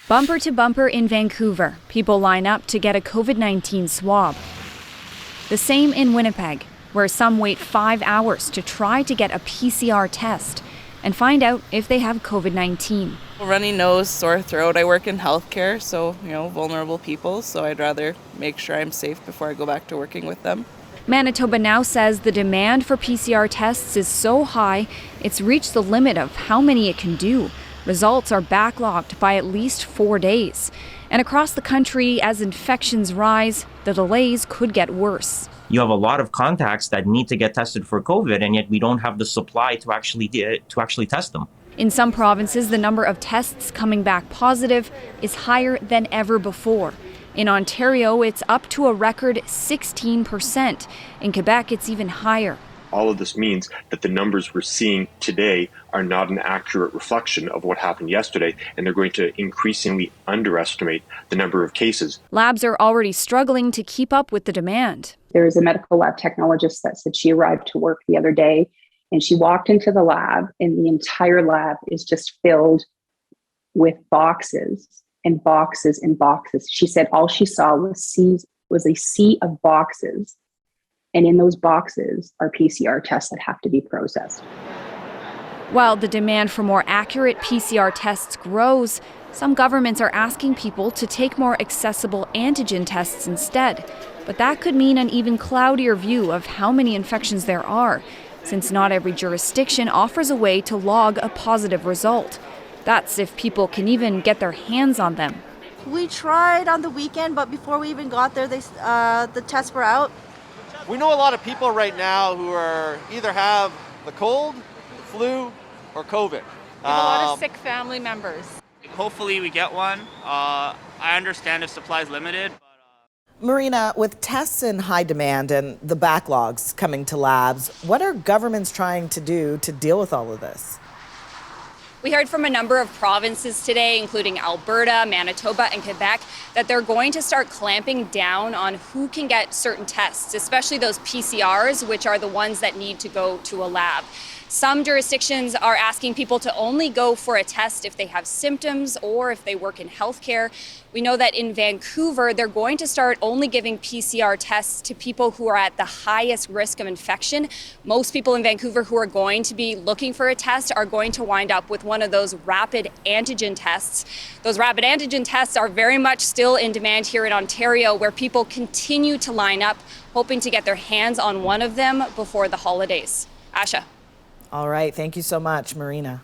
Bumper to bumper in Vancouver, people line up to get a COVID-19 swab. The same in Winnipeg, where some wait 5 hours to try to get a PCR test and find out if they have COVID-19. Runny nose, sore throat. I work in healthcare, so, vulnerable people, so I'd rather make sure I'm safe before I go back to working with them. Manitoba now says the demand for PCR tests is so high, it's reached the limit of how many it can do. Results are backlogged by at least 4 days. And across the country, as infections rise, the delays could get worse. You have a lot of contacts that need to get tested for COVID, and yet we don't have the supply to actually test them. In some provinces, the number of tests coming back positive is higher than ever before. In Ontario, it's up to a record 16%. In Quebec, it's even higher. All of this means that the numbers we're seeing today are not an accurate reflection of what happened yesterday, and they're going to increasingly underestimate the number of cases. Labs are already struggling to keep up with the demand. There is a medical lab technologist that said she arrived to work the other day, and she walked into the lab, and the entire lab is just filled with boxes and boxes and boxes. She said all she saw was a sea of boxes. And in those boxes are PCR tests that have to be processed. While the demand for more accurate PCR tests grows, some governments are asking people to take more accessible antigen tests instead. But that could mean an even cloudier view of how many infections there are, since not every jurisdiction offers a way to log a positive result. That's if people can even get their hands on them. We tried on the weekend, but before we even got there, the tests were out. We know a lot of people right now who are either have the cold, the flu, or COVID. We have a lot of sick family members. Hopefully we get one. I understand if supply is limited. Marina, with tests in high demand and the backlogs coming to labs, what are governments trying to do to deal with all of this? We heard from a number of provinces today, including Alberta, Manitoba, and Quebec, that they're going to start clamping down on who can get certain tests, especially those PCRs, which are the ones that need to go to a lab. Some jurisdictions are asking people to only go for a test if they have symptoms or if they work in healthcare. We know that in Vancouver, they're going to start only giving PCR tests to people who are at the highest risk of infection. Most people in Vancouver who are going to be looking for a test are going to wind up with one of those rapid antigen tests. Those rapid antigen tests are very much still in demand here in Ontario, where people continue to line up, hoping to get their hands on one of them before the holidays. Asha. All right. Thank you so much, Marina.